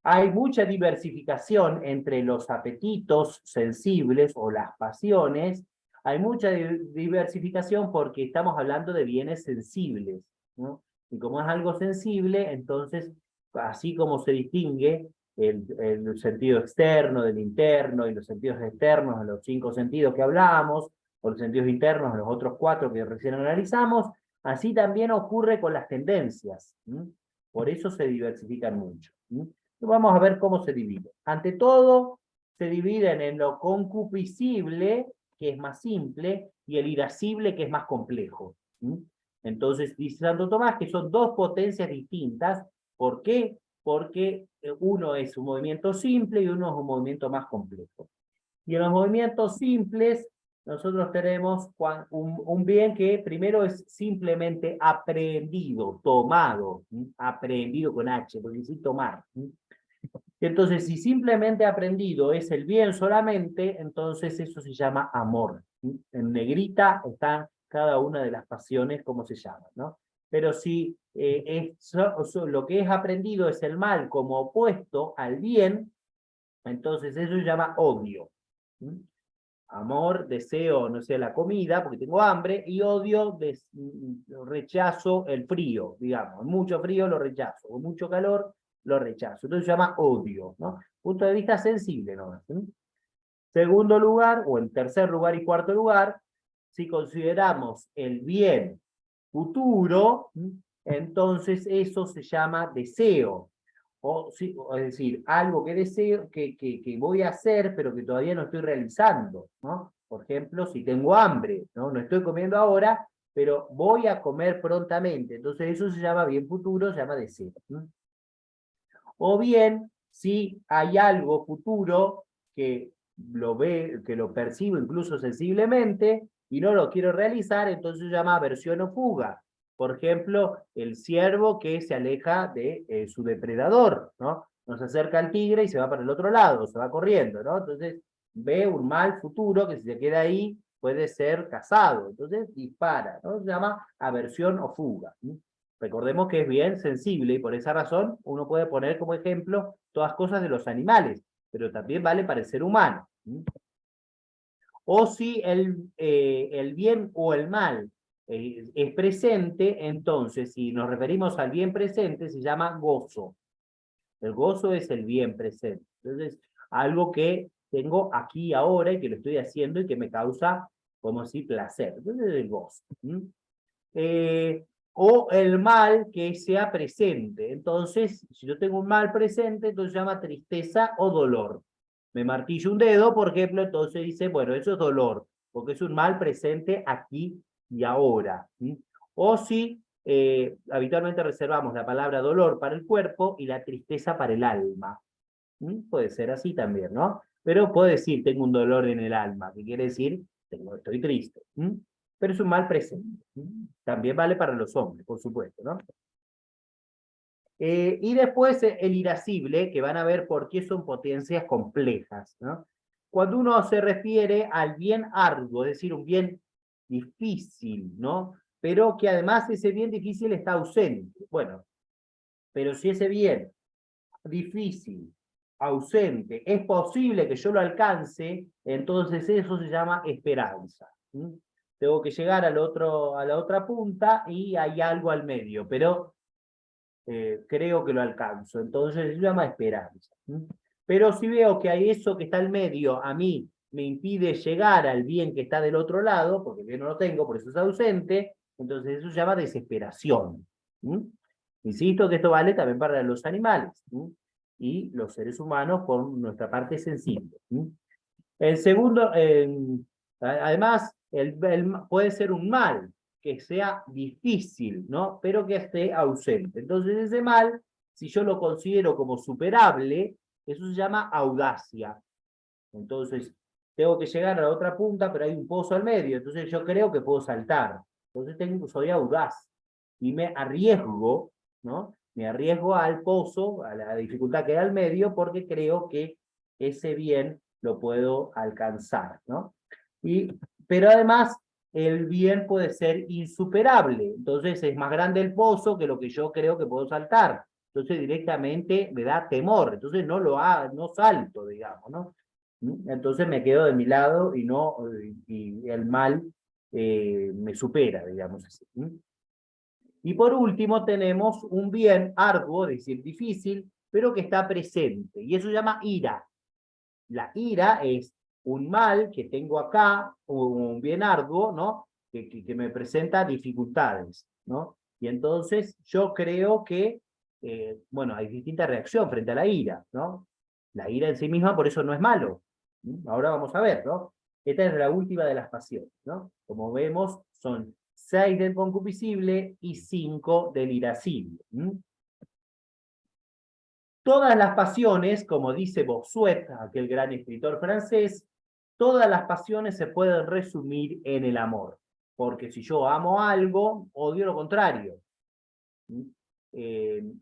A: Hay mucha diversificación entre los apetitos sensibles o las pasiones. Hay mucha diversificación porque estamos hablando de bienes sensibles, ¿no? Y como es algo sensible, entonces, así como se distingue el sentido externo del interno y los sentidos externos de los 5 sentidos que hablamos, o los sentidos internos de los otros 4 que recién analizamos, así también ocurre con las tendencias. Por eso se diversifican mucho. Vamos a ver cómo se divide. Ante todo, se dividen en lo concupiscible, que es más simple, y el irascible, que es más complejo. Entonces, dice Santo Tomás que son 2 potencias distintas. ¿Por qué? Porque uno es un movimiento simple y uno es un movimiento más complejo. Y en los movimientos simples, nosotros tenemos un bien que primero es simplemente aprehendido, tomado, aprehendido con H, porque sí tomar. Entonces, si simplemente aprendido es el bien solamente, entonces eso se llama amor. En negrita están cada una de las pasiones, como se llaman, ¿no? Pero si lo que es aprendido es el mal como opuesto al bien, entonces eso se llama odio. Amor, deseo, no sé, la comida, porque tengo hambre, y odio, rechazo el frío, digamos. Mucho frío lo rechazo, con mucho calor lo rechazo. Entonces se llama odio, ¿no? Punto de vista sensible, ¿no? Segundo lugar, o en tercer lugar y cuarto lugar, si consideramos el bien futuro, entonces eso se llama deseo. Es decir, algo que deseo, que voy a hacer, pero que todavía no estoy realizando, ¿no? Por ejemplo, si tengo hambre, ¿no? No estoy comiendo ahora, pero voy a comer prontamente. Entonces eso se llama bien futuro, se llama deseo. O bien, si hay algo futuro que que lo percibo incluso sensiblemente y no lo quiero realizar, entonces se llama aversión o fuga. Por ejemplo, el ciervo que se aleja de su depredador, ¿no? Nos acerca al tigre y se va para el otro lado, se va corriendo, ¿no? Entonces ve un mal futuro que si se queda ahí puede ser cazado, entonces dispara, ¿no? Se llama aversión o fuga. Recordemos que es bien sensible y por esa razón uno puede poner como ejemplo todas cosas de los animales, pero también vale para el ser humano. O si el bien o el mal es presente, entonces si nos referimos al bien presente se llama gozo. El gozo es el bien presente. Entonces, algo que tengo aquí ahora y que lo estoy haciendo y que me causa, como si placer. Entonces, el gozo. O el mal que sea presente. Entonces, si yo tengo un mal presente, entonces se llama tristeza o dolor. Me martillo un dedo, por ejemplo, entonces dice, bueno, eso es dolor, porque es un mal presente aquí y ahora. O si habitualmente reservamos la palabra dolor para el cuerpo y la tristeza para el alma. Puede ser así también, ¿no? Pero puedo decir, tengo un dolor en el alma, que quiere decir, estoy triste. Pero es un mal presente. También vale para los hombres, por supuesto, ¿no? Y después el irascible, que van a ver por qué son potencias complejas, ¿no? Cuando uno se refiere al bien arduo, es decir, un bien difícil, ¿no? Pero que además ese bien difícil está ausente. Bueno, pero si ese bien difícil, ausente, es posible que yo lo alcance, entonces eso se llama esperanza. Tengo que llegar a la otra punta y hay algo al medio, pero creo que lo alcanzo. Entonces se llama esperanza. Pero si veo que hay eso que está al medio, a mí me impide llegar al bien que está del otro lado, porque yo no lo tengo, por eso es ausente, entonces eso se llama desesperación. Insisto que esto vale también para los animales y los seres humanos con nuestra parte sensible. El segundo, además, puede ser un mal que sea difícil, ¿no? Pero que esté ausente. Entonces ese mal, si yo lo considero como superable, eso se llama audacia. Entonces, tengo que llegar a la otra punta, pero hay un pozo al medio, entonces yo creo que puedo saltar. Entonces soy audaz y me arriesgo, ¿no? Me arriesgo al pozo, a la dificultad que hay al medio, porque creo que ese bien lo puedo alcanzar, ¿no? Pero además, el bien puede ser insuperable, entonces es más grande el pozo que lo que yo creo que puedo saltar. Entonces directamente me da temor, entonces no salto, digamos, ¿no? Entonces me quedo de mi lado y el mal me supera, digamos así. Y por último tenemos un bien arduo, es decir, difícil, pero que está presente, y eso se llama ira. La ira es un mal que tengo acá, un bien arduo, ¿no? Que me presenta dificultades, ¿no? Y entonces yo creo que, bueno, hay distintas reacciones frente a la ira, ¿no? La ira en sí misma por eso no es malo. Ahora vamos a ver, ¿no? Esta es la última de las pasiones, ¿no? Como vemos, son 6 del concupiscible y 5 del irascible. Todas las pasiones, como dice Bossuet, aquel gran escritor francés, todas las pasiones se pueden resumir en el amor. Porque si yo amo algo, odio lo contrario.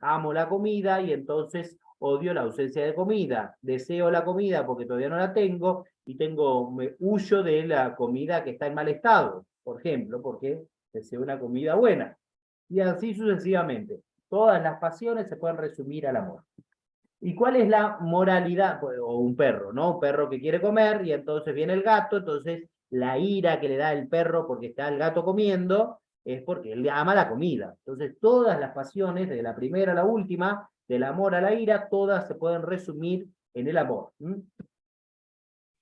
A: Amo la comida y entonces odio la ausencia de comida. Deseo la comida porque todavía no la tengo y me huyo de la comida que está en mal estado, por ejemplo, porque deseo una comida buena. Y así sucesivamente. Todas las pasiones se pueden resumir al amor. ¿Y cuál es la moralidad? Pues, o un perro, ¿no? Un perro que quiere comer y entonces viene el gato, entonces la ira que le da el perro porque está el gato comiendo es porque él ama la comida. Entonces todas las pasiones, de la primera a la última, del amor a la ira, todas se pueden resumir en el amor.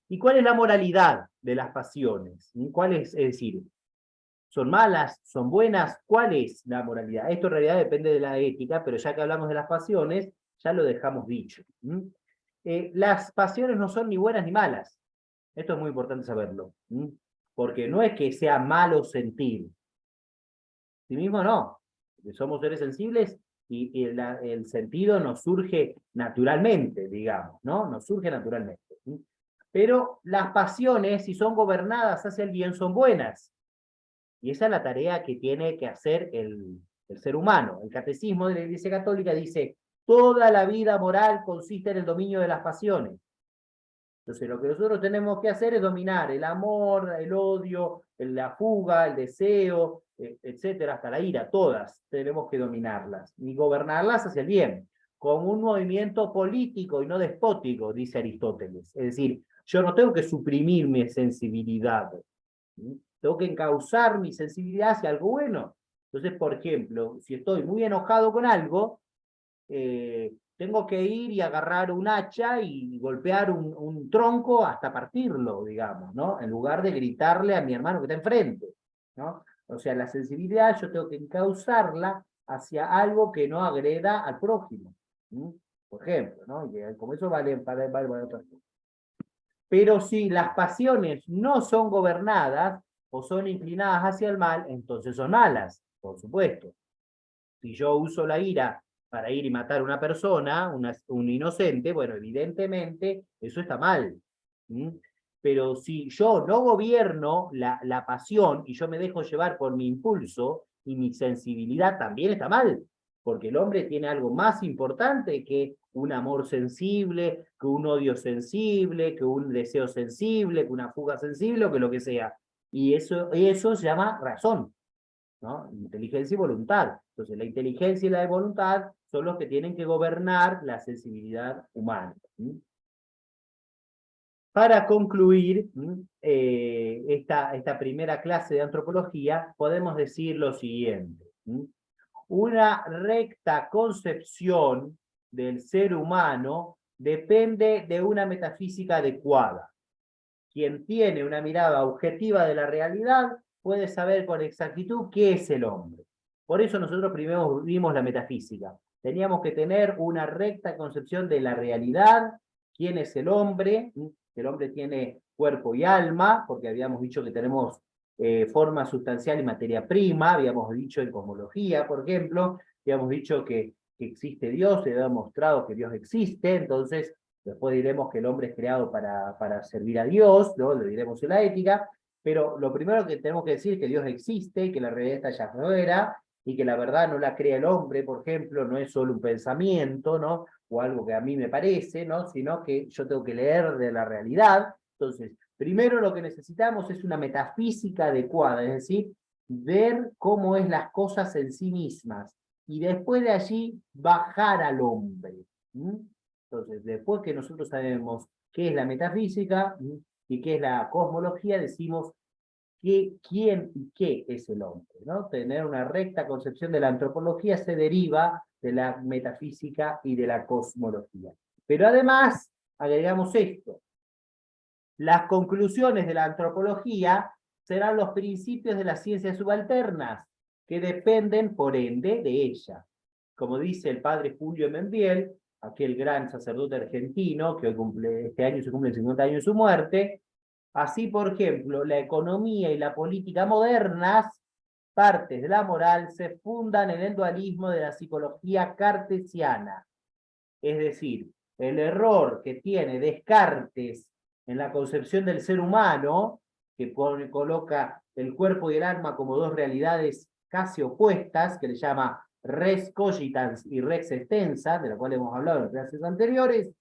A: ¿Y cuál es la moralidad de las pasiones? ¿Cuál es decir, ¿son malas? ¿Son buenas? ¿Cuál es la moralidad? Esto en realidad depende de la ética, pero ya que hablamos de las pasiones, ya lo dejamos dicho. Las pasiones no son ni buenas ni malas. Esto es muy importante saberlo. Porque no es que sea malo sentir. Sí mismo no. Somos seres sensibles y el sentido nos surge naturalmente, digamos, ¿no? Nos surge naturalmente. Pero las pasiones, si son gobernadas hacia el bien, son buenas. Y esa es la tarea que tiene que hacer el ser humano. El catecismo de la Iglesia Católica dice, toda la vida moral consiste en el dominio de las pasiones. Entonces lo que nosotros tenemos que hacer es dominar el amor, el odio, la fuga, el deseo, etcétera, hasta la ira, todas tenemos que dominarlas y gobernarlas hacia el bien, con un movimiento político y no despótico, dice Aristóteles. Es decir, yo no tengo que suprimir mi sensibilidad, tengo que encauzar mi sensibilidad hacia algo bueno. Entonces, por ejemplo, si estoy muy enojado con algo, tengo que ir y agarrar un hacha y golpear un tronco hasta partirlo, digamos, ¿no? En lugar de gritarle a mi hermano que está enfrente, ¿no? O sea, la sensibilidad yo tengo que encauzarla hacia algo que no agreda al prójimo, por ejemplo, ¿no? Y como eso vale para otras cosas. Pero si las pasiones no son gobernadas o son inclinadas hacia el mal, entonces son malas, por supuesto. Si yo uso la ira para ir y matar a una persona, un inocente, bueno, evidentemente eso está mal. Pero si yo no gobierno la pasión y yo me dejo llevar por mi impulso y mi sensibilidad, también está mal, porque el hombre tiene algo más importante que un amor sensible, que un odio sensible, que un deseo sensible, que una fuga sensible o que lo que sea. Y eso se llama razón, ¿no? Inteligencia y voluntad. Entonces, la inteligencia y la voluntad son los que tienen que gobernar la sensibilidad humana. Para concluir esta primera clase de antropología, podemos decir lo siguiente. Una recta concepción del ser humano depende de una metafísica adecuada. Quien tiene una mirada objetiva de la realidad puede saber con exactitud qué es el hombre. Por eso nosotros primero vimos la metafísica. Teníamos que tener una recta concepción de la realidad, quién es el hombre. El hombre tiene cuerpo y alma, porque habíamos dicho que tenemos forma sustancial y materia prima, habíamos dicho en cosmología, por ejemplo, habíamos dicho que existe Dios, se ha demostrado que Dios existe, entonces Después diremos que el hombre es creado para servir a Dios, ¿no? Lo diremos en la ética, pero lo primero que tenemos que decir es que Dios existe, que la realidad está allá afuera, y que la verdad no la crea el hombre, por ejemplo, no es solo un pensamiento, ¿no? O algo que a mí me parece, ¿no? Sino que yo tengo que leer de la realidad. Entonces, primero lo que necesitamos es una metafísica adecuada, es decir, ver cómo es las cosas en sí mismas, y después de allí bajar al hombre. ¿Mm? Entonces, después que nosotros sabemos qué es la metafísica y qué es la cosmología, decimos quién y qué es el hombre, ¿no? Tener una recta concepción de la antropología se deriva de la metafísica y de la cosmología. Pero además, agregamos esto: las conclusiones de la antropología serán los principios de las ciencias subalternas, que dependen, por ende, de ella. Como dice el padre Julio Membiel, aquel gran sacerdote argentino, que hoy este año se cumplen 50 años de su muerte, así, por ejemplo, la economía y la política modernas, partes de la moral, se fundan en el dualismo de la psicología cartesiana. Es decir, el error que tiene Descartes en la concepción del ser humano, que coloca el cuerpo y el alma como dos realidades casi opuestas, que le llama res cogitans y res extensa, de la cual hemos hablado en clases anteriores,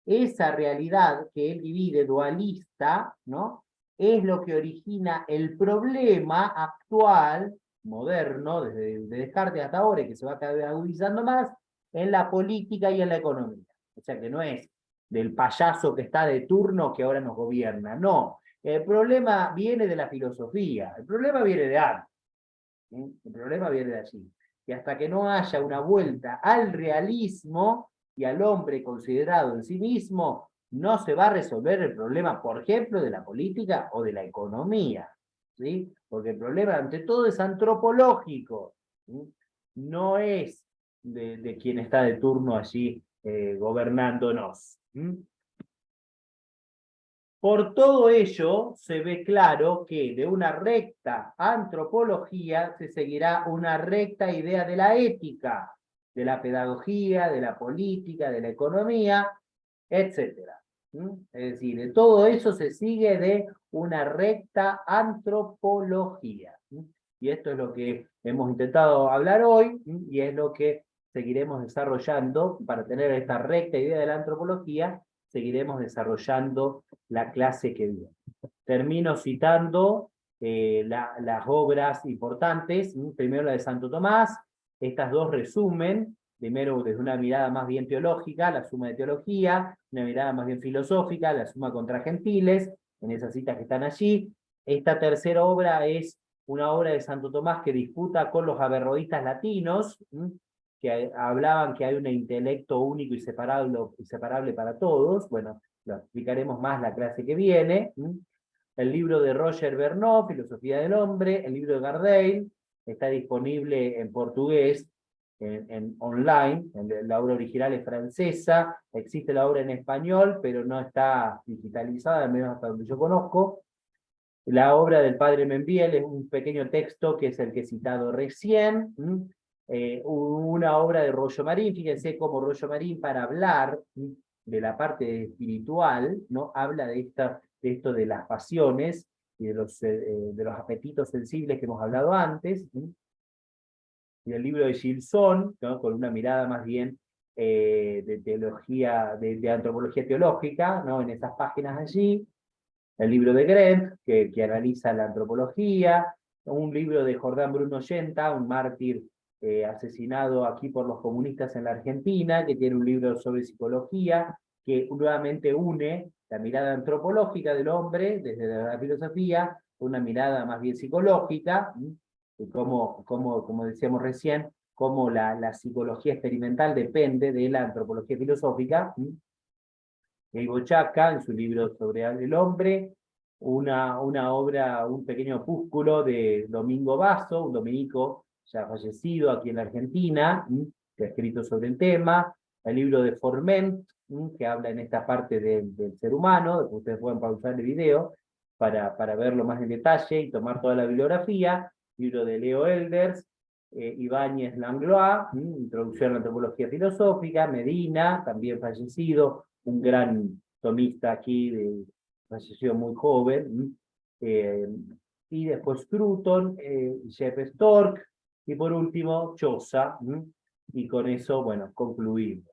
A: esa realidad que él divide dualista, ¿no? Es lo que origina el problema actual, moderno, desde Descartes hasta ahora, y que se va cada vez agudizando más, en la política y en la economía. O sea que no es del payaso que está de turno que ahora nos gobierna, no. El problema viene de la filosofía, el problema viene de antes, ¿sí? El problema viene de allí. Y hasta que no haya una vuelta al realismo y al hombre considerado en sí mismo, no se va a resolver el problema, por ejemplo, de la política o de la economía, ¿sí? Porque el problema, ante todo, es antropológico, ¿sí? No es de quien está de turno allí gobernándonos. ¿Sí? Por todo ello, se ve claro que de una recta antropología se seguirá una recta idea de la ética, de la pedagogía, de la política, de la economía, etcétera. Es decir, de todo eso se sigue de una recta antropología. Y esto es lo que hemos intentado hablar hoy, y es lo que seguiremos desarrollando para tener esta recta idea de la antropología. Seguiremos desarrollando la clase que viene. Termino citando las obras importantes, primero la de Santo Tomás. Estas dos resumen, primero desde una mirada más bien teológica, la Suma de Teología, una mirada más bien filosófica, la Suma contra Gentiles, en esas citas que están allí. Esta tercera obra es una obra de Santo Tomás que disputa con los averroístas latinos, que hablaban que hay un intelecto único y separable para todos. Bueno, lo explicaremos más la clase que viene. El libro de Roger Bernot, Filosofía del Hombre, el libro de Gardel, está disponible en portugués, online, la obra original es francesa, existe la obra en español, pero no está digitalizada, al menos hasta donde yo conozco. La obra del padre Membiel es un pequeño texto que es el que he citado recién. Una obra de Rollo Marín, fíjense cómo Rollo Marín, para hablar de la parte espiritual, ¿no? Habla de esto de las pasiones y de los apetitos sensibles que hemos hablado antes. Y el libro de Gilson, ¿no? Con una mirada más bien de teología, de antropología teológica, ¿no? En esas páginas allí. El libro de Grant, que analiza la antropología, un libro de Jordán Bruno Yenta, un mártir asesinado aquí por los comunistas en la Argentina, que tiene un libro sobre psicología, que nuevamente une la mirada antropológica del hombre desde la filosofía, una mirada más bien psicológica, y como decíamos recién, cómo la psicología experimental depende de la antropología filosófica. Bochaca, en su libro sobre el hombre, una obra, un pequeño opúsculo de Domingo Basso, un dominico ya fallecido aquí en la Argentina, que ha escrito sobre el tema, el libro de Forment, que habla en esta parte del ser humano. Ustedes pueden pausar el video para verlo más en detalle y tomar toda la bibliografía, libro de Leo Elders, Ibáñez Langlois, Introducción a la Antropología Filosófica, Medina, también fallecido, un gran tomista aquí, falleció muy joven, y después Scruton, Jeff Stork, y por último Chaucer, y con eso, bueno, concluimos.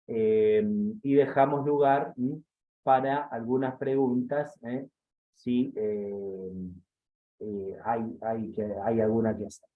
A: Y dejamos lugar para algunas preguntas, si hay alguna que hacer.